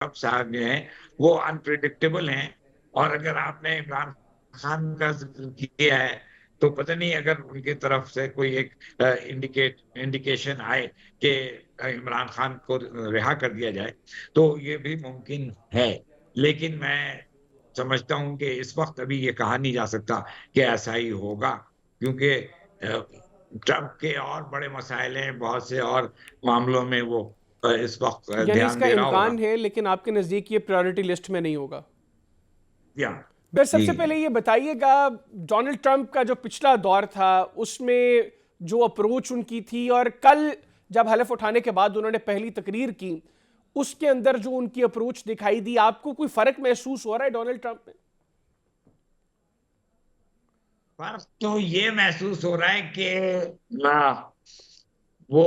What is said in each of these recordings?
साहब जो हैं वो अनप्रिडिक्टेबल हैं। और अगर आपने इमरान खान का जिक्र किया है तो पता नहीं अगर उनकी तरफ से कोई एक इंडिकेशन आए कि इमरान खान को रिहा कर दिया जाए तो ये भी मुमकिन है। लेकिन मैं समझता हूं कि इस वक्त अभी ये कहा नहीं जा सकता कि ऐसा ही होगा, क्योंकि ट्रंप के और बड़े मसाइल हैं, बहुत से और मामलों में वो इस वक्त यानी ध्यान इसका दे रहा होगा। इम्कान है, लेकिन आपके नज़दीक ये प्रायोरिटी लिस्ट में नहीं होगा। या फिर जी। सबसे पहले ये बताइएगा, डोनाल्ड ट्रंप का जो पिछला दौर था उसमें जो अप्रोच उनकी थी, और कल जब हलफ उठाने के बाद उन्होंने पहली तकरीर की, उसके अंदर जो उनकी अप्रोच दिखाई दी, आपको कोई फर्क महसूस हो रहा है डोनाल्ड ट्रंप में? फर्क तो ये महसूस हो रहा है कि ना वो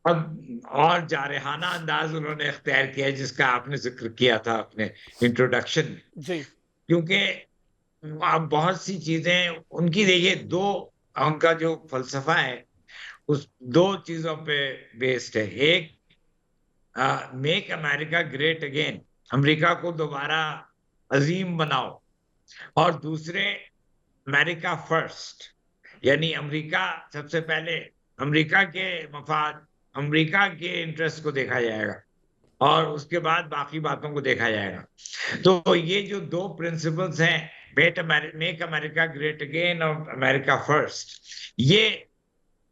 अब और जारहाना अंदाज उन्होंने इख्तियार किया है, जिसका आपने जिक्र किया था अपने इंट्रोडक्शन में। जी। क्योंकि अब बहुत सी चीजें उनकी, देखिए, दो, उनका जो फलसफा है उस दो चीजों पे बेस्ड है। एक, make America great again, America को दोबारा अजीम बनाओ। और दूसरे, अमेरिका फर्स्ट, यानी अमेरिका सबसे पहले, अमेरिका के मफाद, अमेरिका के इंटरेस्ट को देखा जाएगा और उसके बाद बाकी बातों को देखा जाएगा। तो ये जो दो प्रिंसिपल्स हैं, मेक अमेरिका ग्रेट अगेन और अमेरिका फर्स्ट, ये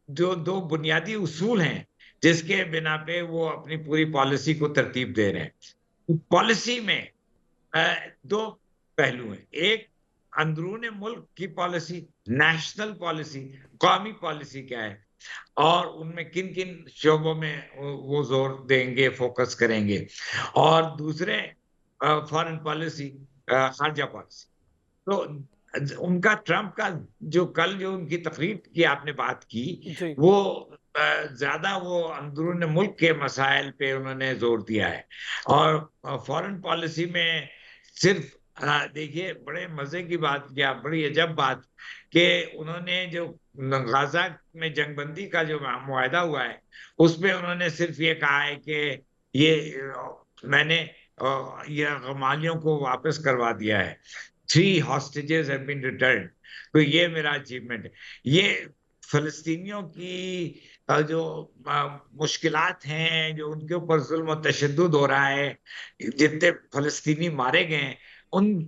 जो दो बुनियादी उसूल हैं जिसके बिना पे वो अपनी पूरी पॉलिसी को तरतीब दे रहे हैं। पॉलिसी में दो पहलू हैं। एक, अंदरून मुल्क की पॉलिसी, नेशनल पॉलिसी, कौमी पॉलिसी क्या है और उनमें किन किन शोबों में वो जोर देंगे, फोकस करेंगे। और दूसरे, फॉरेन पॉलिसी, खारजा पॉलिसी। तो उनका, ट्रंप का जो कल जो उनकी तकरीर की आपने बात की, जी। वो ज्यादा वो अंदरून मुल्क के मसाइल पे उन्होंने जोर दिया है। और फॉरेन पॉलिसी में सिर्फ, देखिए, बड़े मजे की बात, या बड़ी अजब बात, कि उन्होंने जो गाजा में जंगबंदी का जो मुआहदा हुआ है उसमें उन्होंने सिर्फ ये कहा है कि ये मैंने ये गमालियों को वापस करवा दिया है। 3 hostages have been returned। तो ये मेरा अचीवमेंट है। ये फलस्तीनियों की जो मुश्किलात हैं, जो उनके ऊपर जुल्म और तशद्दुद हो रहा है, जितने फलस्तीनी मारे गए हैं, उन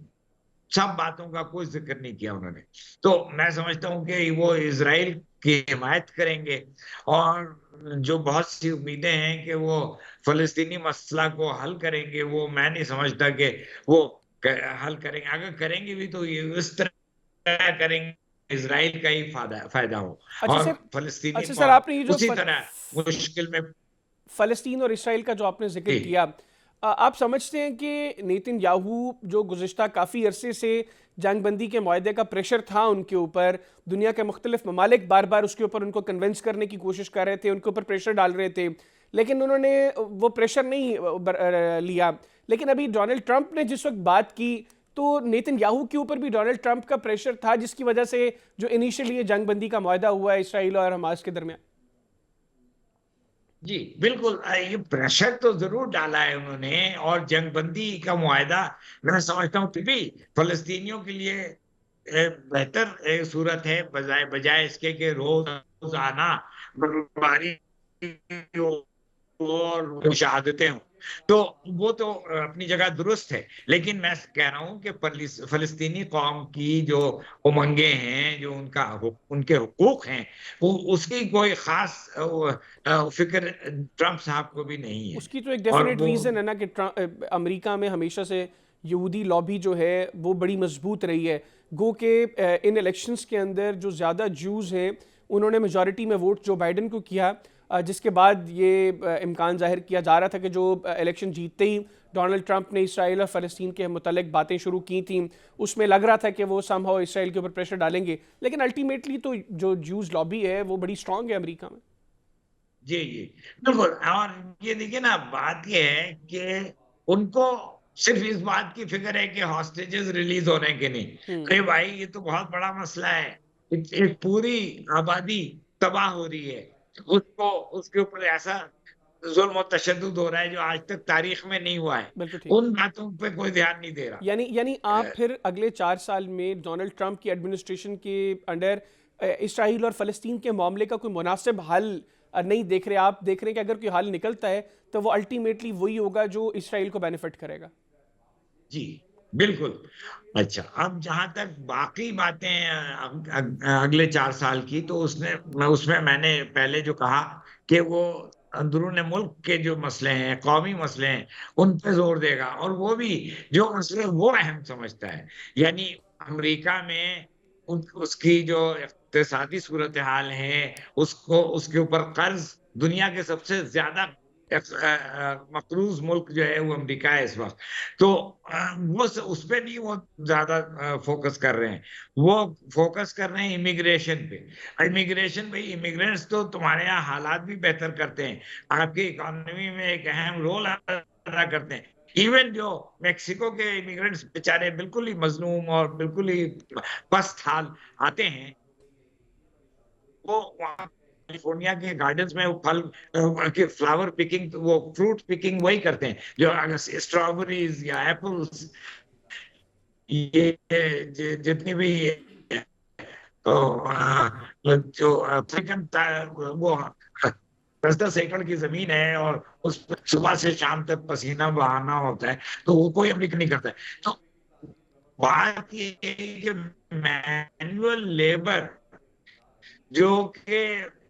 सब बातों का कोई जिक्र नहीं किया उन्होंने। तो मैं समझता हूं कि वो इजराइल की हिमायत करेंगे। और जो बहुत सी उम्मीदें हैं कि वो फलस्तीनी मसला को हल करेंगे, वो मैं नहीं समझता कि वो हल करेंगे। अगर करेंगे भी तो ये इस तरह करेंगे इजराइल का ही फायदा फायदा हो अच्छा और सर। फलस्तीनी अच्छा सर, कौम आपने ये जो उसी तरह मुश्किल में। फ़लस्तीन और इसराइल का जो आपने ज़िक्र जी। किया, आप समझते हैं कि नेतन्याहू जो गुज़िश्ता काफ़ी अरसे से जंगबंदी के मुआहदे का प्रेशर था उनके ऊपर, दुनिया के मुख्तलिफ ममालिक बार बार उसके ऊपर उनको कन्विंस करने की कोशिश कर रहे थे, उनके ऊपर प्रेशर डाल रहे थे, लेकिन उन्होंने वो प्रेशर नहीं लिया। लेकिन अभी डोनाल्ड ट्रंप ने जिस वक्त बात की, तो नेतन्याहू के ऊपर भी डोनाल्ड ट्रंप का प्रेशर था, जिसकी वजह से जो इनिशियली ये जंगबंदी का मुआहदा हुआ है इसराइल और हमास के दरमियान। जी बिल्कुल, ये प्रेशर तो जरूर डाला है उन्होंने। और जंगबंदी का मुआहदा, मैं समझता हूँ, फिर भी फलस्तीनियों के लिए बेहतर सूरत है, बजाय बजाय इसके कि रोज आना बर्फबारी और शहादतें हों। तो वो तो अपनी जगह दुरुस्त है। लेकिन मैं कह रहा हूं कि फलस्तीनी कौम की जो उमंगे हैं, जो उनके हुकूक हैं, वो उसकी कोई खास फिक्र ट्रंप साहब को भी नहीं है। उसकी तो एक और डेफिनेट वो, रीज़न है ना कि अमेरिका में हमेशा से यहूदी लॉबी जो है वो बड़ी मजबूत रही है। गो के इन इलेक्शंस के अंदर जो ज़्यादा जूस हैं उन्होंने मेजॉरिटी में वोट जो बाइडन को किया, जिसके बाद ये इम्कान जाहिर किया जा रहा था कि जो इलेक्शन जीतते ही डोनाल्ड ट्रंप ने इसराइल और फ़लस्तीन के मुतल्लिक़ बातें शुरू की थी, उसमें लग रहा था कि वो समहाउ इसराइल के ऊपर प्रेशर डालेंगे। लेकिन अल्टीमेटली तो जो जूस लॉबी है वो बड़ी स्ट्रांग है अमेरिका में। जी जी बिल्कुल। और ये देखिए ना, बात ये है कि उनको सिर्फ इस बात की फिक्र है कि हॉस्टेजेस रिलीज हो रहे हैं कि नहीं। हम्म। अरे भाई, ये तो बहुत बड़ा मसला है। एक पूरी आबादी तबाह हो रही है, उसको उसके ऊपर ऐसा जुल्म और तशद्दुद हो रहा है जो आज तक तारीख में नहीं हुआ है, बिल्कुल ठीक। उन बातों पे कोई ध्यान नहीं दे रहा। यानी आप अ, फिर अगले 4 साल में डोनाल्ड ट्रंप की एडमिनिस्ट्रेशन के अंडर इसराइल और फ़लस्तीन के मामले का कोई मुनासिब हल नहीं देख रहे। आप देख रहे हैं कि अगर कोई हल निकलता है तो वो अल्टीमेटली वही होगा जो इसराइल को बेनिफिट करेगा। जी, बिल्कुल। अच्छा, अब जहाँ तक बाकी बातें अगले 4 साल की, तो उसमें मैंने पहले जो कहा कि वो अंदरूनी मुल्क के जो मसले हैं, कौमी मसले हैं, उन पे ज़ोर देगा, और वो भी जो मसले वो अहम समझता है। यानी अमेरिका में उसकी जो इक़्तिसादी सूरत-ए-हाल है, उसके ऊपर कर्ज़, दुनिया के सबसे ज़्यादा मक़रूज़ मुल्क जो है वो अमेरिका है इस वक़्त। तो वो उस पे नहीं वो ज्यादा फोकस कर रहे हैं। वो फोकस कर रहे हैं इमिग्रेशन पे। इमिग्रेशन भाई, इमिग्रेंट्स तो तुम्हारे यहाँ हालात भी बेहतर करते हैं, आपकी इकोनॉमी में एक अहम रोल अदा करते हैं। इवन जो मेक्सिको के इमिग्रेंट्स बेचारे बिल्कुल ही मजलूम और बिल्कुल ही पस्त हाल आते हैं, वो वहाँ कैलिफोर्निया के गार्डन्स में वो फल के फ्लावर पिकिंग, वो फ्रूट पिकिंग वही करते हैं, जो अगर स्ट्रॉबेरीज या एप्पल्स, ये जितनी भी तो जो अफ्रीकन वो 10-10 एकड़ की जमीन है, और उस पर सुबह से शाम तक पसीना बहाना होता है, तो वो कोई अमरीका नहीं करता है। तो बात ये है कि मैनुअल लेबर जो कि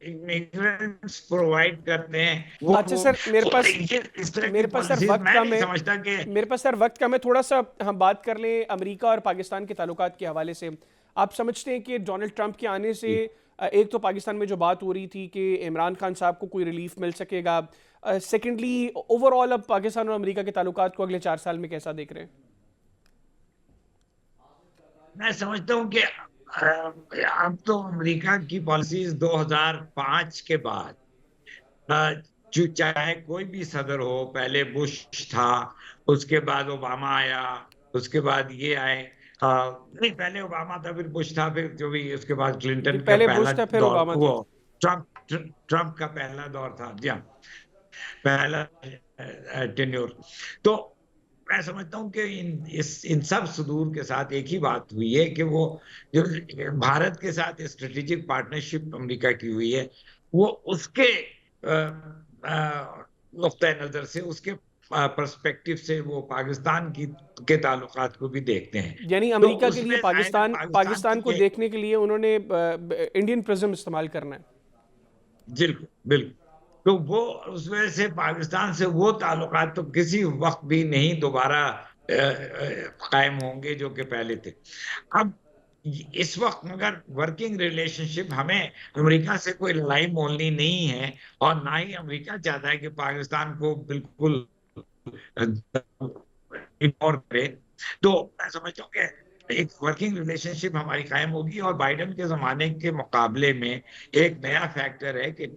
इमिग्रेंट्स प्रोवाइड करते हैं, अच्छा सर, मेरे वो पास ये इस तरह की मेरे पास सर पॉलिसीज वक्त मैं कम नहीं है। समझता कि मेरे पास सर वक्त कम है, थोड़ा सा हम बात कर लें अमेरिका और पाकिस्तान के ताल्लुकात के हवाले से। आप समझते हैं कि डोनाल्ड ट्रंप के आने से एक तो पाकिस्तान में जो बात हो रही थी कि इमरान खान साहब को कोई रिलीफ मिल सकेगा, सेकेंडली ओवरऑल अब पाकिस्तान और अमेरिका के ताल्लुकात को अगले 4 साल में कैसा देख रहे हैं? मैं समझता हूँ कि अब तो अमेरिका की पॉलिसीज 2005 के बाद, जो चाहे कोई भी सदर हो, पहले बुश था, उसके बाद ओबामा आया, उसके बाद ये आए, नहीं पहले ओबामा था, फिर बुश था, फिर जो भी उसके बाद जी, क्लिंटन का पहले पहला बुश था फिर दौर, ओबामा था। वो ट्रम्प ट्रम्प का पहला दौर था जी हाँ, पहला टेन्योर। तो मैं समझता हूँ कि इन सब सुदूर के साथ एक ही बात हुई है कि वो जो भारत के साथ स्ट्रेटेजिक पार्टनरशिप अमेरिका की हुई है, वो उसके नुक्ता नजर से, उसके पर्सपेक्टिव से वो पाकिस्तान की के ताल्लुकात को भी देखते हैं। यानी तो अमेरिका के लिए उसमें जाहिर है पाकिस्तान पाकिस्तान पाकिस्तान को की देखने के लिए उन्होंने इंडियन प्रिज्म इस्तेमाल करना है। बिल्कुल बिल्कुल, तो वो उस वजह से पाकिस्तान से वो ताल्लुकात तो किसी वक्त भी नहीं दोबारा कायम होंगे जो कि पहले थे। अब इस वक्त मगर वर्किंग रिलेशनशिप, हमें अमेरिका से कोई लड़ाई मोलनी नहीं है, और ना ही अमेरिका चाहता है कि पाकिस्तान को बिल्कुल इग्नोर करे। तो मैं समझता हूँ कि एक वर्किंग रिलेशनशिप हमारी कायम होगी, और बाइडेन के जमाने के मुकाबले में एक नया फैक्टर है कि